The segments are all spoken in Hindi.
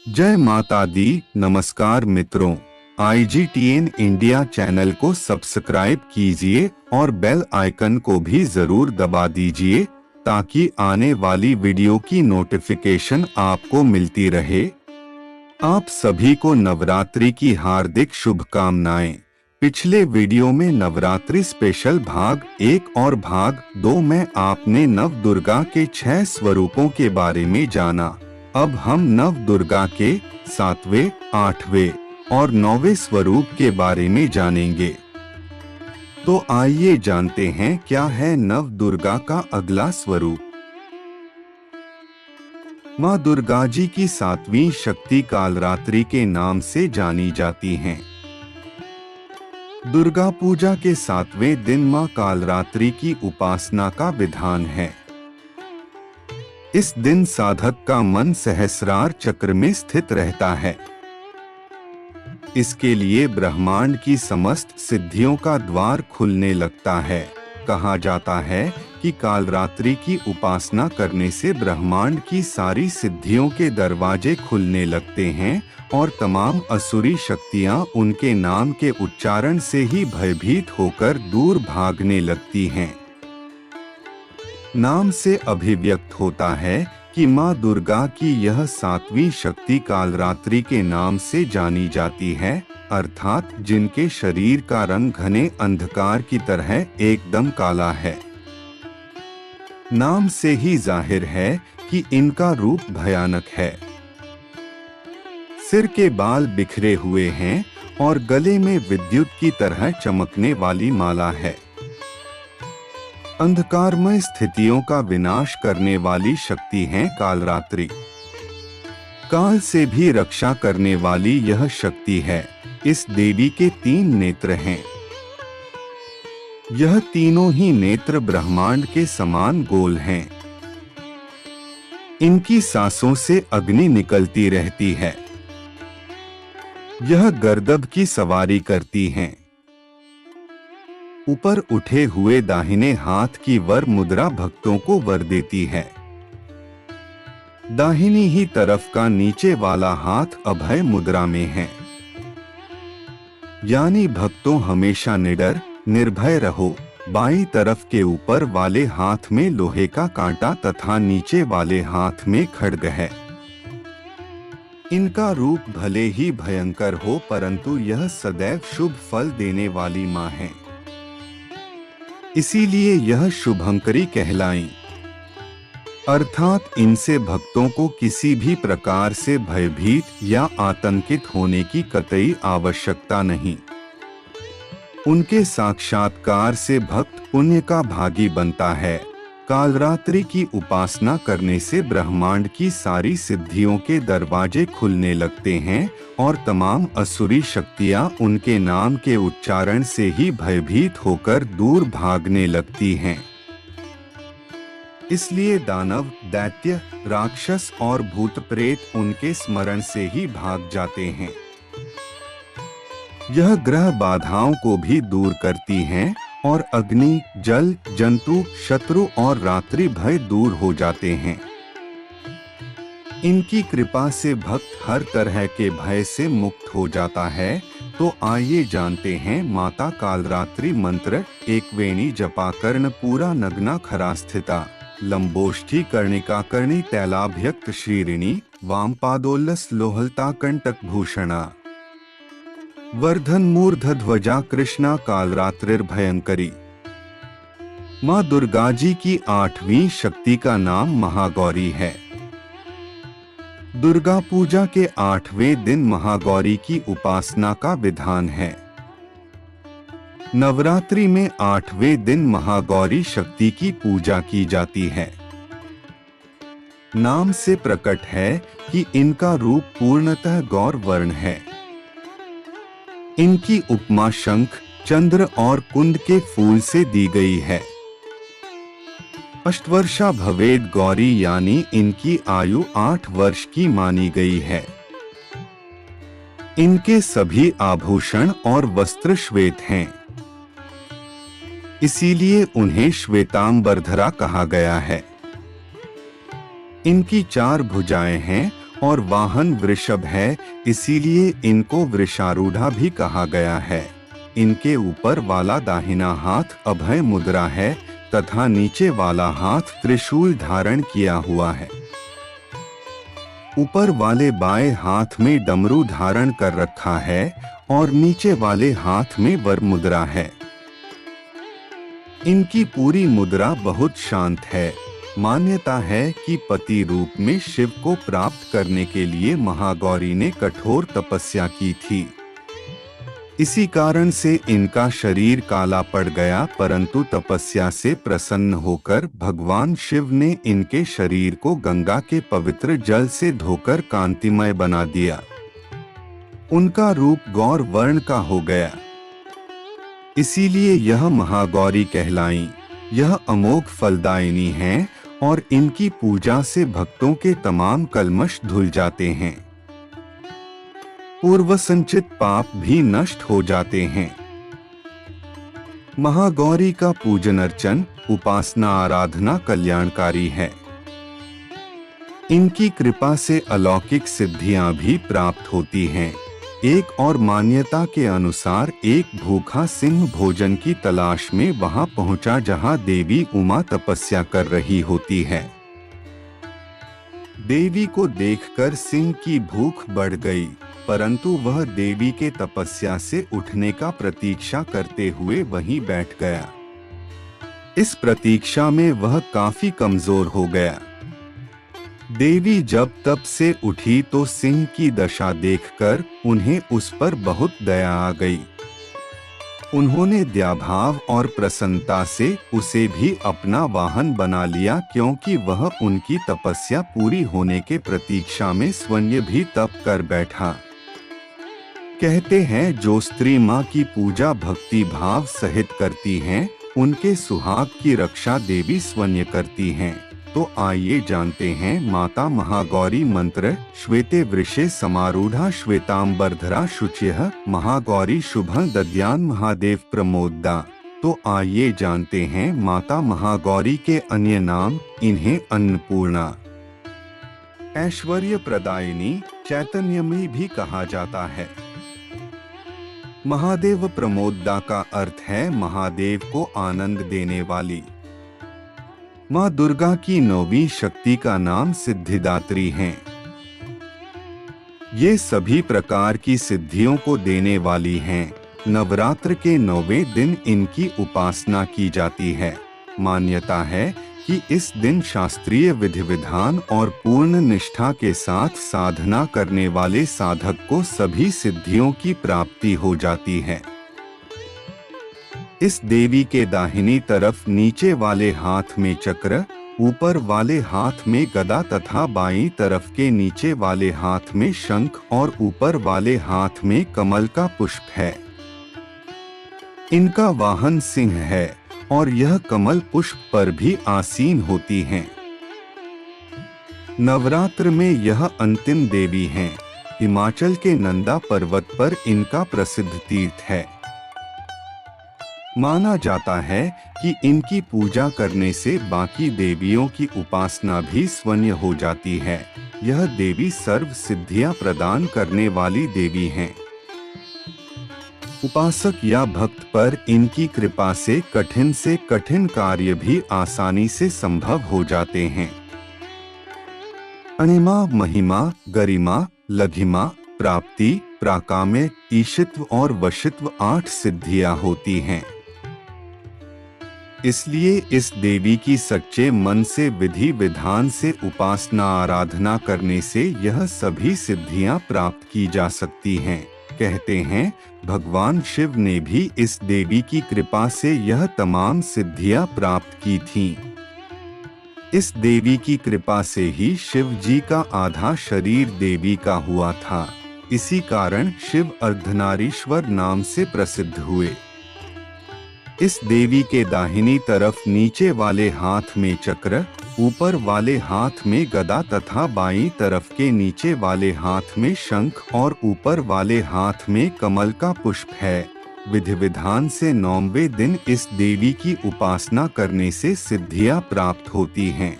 जय माता दी। नमस्कार मित्रों, IGTN इंडिया चैनल को सब्सक्राइब कीजिए और बेल आइकन को भी जरूर दबा दीजिए ताकि आने वाली वीडियो की नोटिफिकेशन आपको मिलती रहे। आप सभी को नवरात्रि की हार्दिक शुभकामनाएं। पिछले वीडियो में नवरात्रि स्पेशल भाग 1 और भाग 2 में आपने नव दुर्गा के 6 स्वरूपों के बारे में जाना। अब हम नव दुर्गा के 7वें, 8वें और 9वें स्वरूप के बारे में जानेंगे। तो आइए जानते हैं क्या है नव दुर्गा का अगला स्वरूप। माँ दुर्गा जी की 7वीं शक्ति कालरात्रि के नाम से जानी जाती हैं। दुर्गा पूजा के 7वें दिन माँ कालरात्रि की उपासना का विधान है। इस दिन साधक का मन सहस्रार चक्र में स्थित रहता है। इसके लिए ब्रह्मांड की समस्त सिद्धियों का द्वार खुलने लगता है। कहा जाता है कि कालरात्रि की उपासना करने से ब्रह्मांड की सारी सिद्धियों के दरवाजे खुलने लगते हैं और तमाम असुरी शक्तियां उनके नाम के उच्चारण से ही भयभीत होकर दूर भागने लगती हैं। नाम से अभिव्यक्त होता है कि माँ दुर्गा की यह 7वीं शक्ति कालरात्रि के नाम से जानी जाती है, अर्थात जिनके शरीर का रंग घने अंधकार की तरह एकदम काला है। नाम से ही जाहिर है कि इनका रूप भयानक है। सिर के बाल बिखरे हुए हैं और गले में विद्युत की तरह चमकने वाली माला है। अंधकारमय स्थितियों का विनाश करने वाली शक्ति है कालरात्रि। काल से भी रक्षा करने वाली यह शक्ति है। इस देवी के 3 नेत्र हैं। यह तीनों ही नेत्र ब्रह्मांड के समान गोल हैं। इनकी सांसों से अग्नि निकलती रहती है। यह गर्दभ की सवारी करती हैं। ऊपर उठे हुए दाहिने हाथ की वर मुद्रा भक्तों को वर देती है। दाहिनी ही तरफ का नीचे वाला हाथ अभय मुद्रा में है। यानी भक्तों हमेशा निडर निर्भय रहो। बाईं तरफ के ऊपर वाले हाथ में लोहे का कांटा तथा नीचे वाले हाथ में खड्ग है। इनका रूप भले ही भयंकर हो परंतु यह सदैव शुभ फल देने वाली माँ है। इसीलिए यह शुभंकरी कहलाई। अर्थात इनसे भक्तों को किसी भी प्रकार से भयभीत या आतंकित होने की कतई आवश्यकता नहीं। उनके साक्षात्कार से भक्त पुण्य का भागी बनता है। कालरात्रि की उपासना करने से ब्रह्मांड की सारी सिद्धियों के दरवाजे खुलने लगते हैं और तमाम असुरी शक्तियां उनके नाम के उच्चारण से ही भयभीत होकर दूर भागने लगती हैं। इसलिए दानव, दैत्य, राक्षस और भूत प्रेत उनके स्मरण से ही भाग जाते हैं। यह ग्रह बाधाओं को भी दूर करती हैं और अग्नि, जल, जंतु, शत्रु और रात्रि भय दूर हो जाते हैं। इनकी कृपा से भक्त हर तरह के भय से मुक्त हो जाता है। तो आइए जानते हैं माता कालरात्रि मंत्र। एक वेणी जपा कर्ण पूरा नग्ना खरा स्थिता, लंबोष्ठी कर्णिका कर्णी तैलाभ्यक्त श्रीरिणी, वामपादोल्लस लोहलता कंटक भूषणा, वर्धन मूर्ध ध्वजा कृष्णा कालरात्रिर्भयंकरी। माँ दुर्गा जी की 8वीं शक्ति का नाम महागौरी है। दुर्गा पूजा के 8वें दिन महागौरी की उपासना का विधान है। नवरात्रि में 8वें दिन महागौरी शक्ति की पूजा की जाती है। नाम से प्रकट है कि इनका रूप पूर्णतः गौर वर्ण है। इनकी उपमा शंख, चंद्र और कुंद के फूल से दी गई है। अष्टवर्षा भवेद गौरी यानी इनकी आयु 8 वर्ष की मानी गई है। इनके सभी आभूषण और वस्त्र श्वेत हैं। इसीलिए उन्हें श्वेतांबरधरा कहा गया है। इनकी 4 भुजाएं हैं और वाहन वृषभ है, इसीलिए इनको वृषारूढ़ा भी कहा गया है। इनके ऊपर वाला दाहिना हाथ अभय मुद्रा है तथा नीचे वाला हाथ त्रिशूल धारण किया हुआ है। ऊपर वाले बाएं हाथ में डमरू धारण कर रखा है और नीचे वाले हाथ में वर मुद्रा है। इनकी पूरी मुद्रा बहुत शांत है। मान्यता है कि पति रूप में शिव को प्राप्त करने के लिए महागौरी ने कठोर तपस्या की थी। इसी कारण से इनका शरीर काला पड़ गया, परंतु तपस्या से प्रसन्न होकर भगवान शिव ने इनके शरीर को गंगा के पवित्र जल से धोकर कांतिमय बना दिया। उनका रूप गौर वर्ण का हो गया, इसीलिए यह महागौरी कहलाई। यह अमोघ फलदायिनी है और इनकी पूजा से भक्तों के तमाम कलमश धुल जाते हैं। पूर्व संचित पाप भी नष्ट हो जाते हैं। महागौरी का पूजन अर्चन, उपासना, आराधना कल्याणकारी है। इनकी कृपा से अलौकिक सिद्धियां भी प्राप्त होती हैं। एक और मान्यता के अनुसार एक भूखा सिंह भोजन की तलाश में वहां पहुंचा जहां देवी उमा तपस्या कर रही होती है। देवी को देखकर सिंह की भूख बढ़ गई, परंतु वह देवी के तपस्या से उठने का प्रतीक्षा करते हुए वहीं बैठ गया। इस प्रतीक्षा में वह काफी कमजोर हो गया। देवी जब तप से उठी तो सिंह की दशा देखकर उन्हें उस पर बहुत दया आ गई। उन्होंने दयाभाव और प्रसन्नता से उसे भी अपना वाहन बना लिया, क्योंकि वह उनकी तपस्या पूरी होने के प्रतीक्षा में स्वयं भी तप कर बैठा। कहते हैं जो स्त्री माँ की पूजा भक्ति भाव सहित करती हैं, उनके सुहाग की रक्षा देवी स्वयं करती हैं। तो आइए जानते हैं माता महागौरी मंत्र। श्वेते वृषे समारूढ़ा श्वेतांबरधरा शुचिः महागौरी शुभं दद्यान् महादेव प्रमोदा। तो आइए जानते हैं माता महागौरी के अन्य नाम। इन्हें अन्नपूर्णा, ऐश्वर्य प्रदायिनी, चैतन्यमयी भी कहा जाता है। महादेव प्रमोदा का अर्थ है महादेव को आनंद देने वाली। माँ दुर्गा की 9वीं शक्ति का नाम सिद्धिदात्री है। ये सभी प्रकार की सिद्धियों को देने वाली हैं। नवरात्र के 9वें दिन इनकी उपासना की जाती है। मान्यता है कि इस दिन शास्त्रीय विधि विधान और पूर्ण निष्ठा के साथ साधना करने वाले साधक को सभी सिद्धियों की प्राप्ति हो जाती है। इस देवी के दाहिनी तरफ नीचे वाले हाथ में चक्र, ऊपर वाले हाथ में गदा तथा बाईं तरफ के नीचे वाले हाथ में शंख और ऊपर वाले हाथ में कमल का पुष्प है। इनका वाहन सिंह है और यह कमल पुष्प पर भी आसीन होती हैं। नवरात्र में यह अंतिम देवी हैं। हिमाचल के नंदा पर्वत पर इनका प्रसिद्ध तीर्थ है। माना जाता है कि इनकी पूजा करने से बाकी देवियों की उपासना भी स्वयं हो जाती है। यह देवी सर्व सिद्धियां प्रदान करने वाली देवी हैं। उपासक या भक्त पर इनकी कृपा से कठिन कार्य भी आसानी से संभव हो जाते हैं। अणिमा, महिमा, गरिमा, लघिमा, प्राप्ति, प्राकाम्य, ईशित्व और वशित्व 8 सिद्धियां होती हैं। इसलिए इस देवी की सच्चे मन से विधि विधान से उपासना आराधना करने से यह सभी सिद्धियां प्राप्त की जा सकती हैं। कहते हैं भगवान शिव ने भी इस देवी की कृपा से यह तमाम सिद्धियां प्राप्त की थीं। इस देवी की कृपा से ही शिव जी का आधा शरीर देवी का हुआ था। इसी कारण शिव अर्धनारीश्वर नाम से प्रसिद्ध हुए। इस देवी के दाहिनी तरफ नीचे वाले हाथ में चक्र, ऊपर वाले हाथ में गदा तथा बाईं तरफ के नीचे वाले हाथ में शंख और ऊपर वाले हाथ में कमल का पुष्प है। विधि विधान से 9वें दिन इस देवी की उपासना करने से सिद्धियां प्राप्त होती हैं।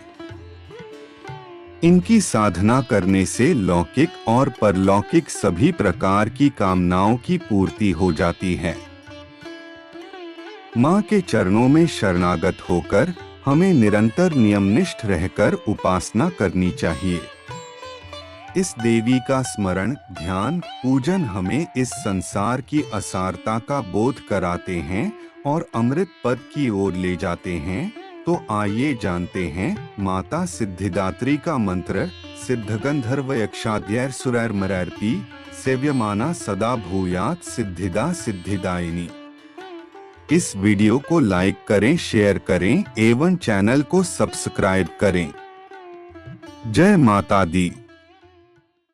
इनकी साधना करने से लौकिक और परलौकिक सभी प्रकार की कामनाओं की पूर्ति हो जाती है। माँ के चरणों में शरणागत होकर हमें निरंतर नियमनिष्ठ रहकर उपासना करनी चाहिए। इस देवी का स्मरण, ध्यान, पूजन हमें इस संसार की असारता का बोध कराते हैं और अमृत पद की ओर ले जाते हैं। तो आइए जानते हैं माता सिद्धिदात्री का मंत्र। सिद्धगंधर्व यक्षाद्यैर सुरैर्मरैर्पी सेव्यमाना सदा भूयात् सिद्धिदा सिद्धिदायिनी। इस वीडियो को लाइक करें, शेयर करें एवं चैनल को सब्सक्राइब करें। जय माता दी।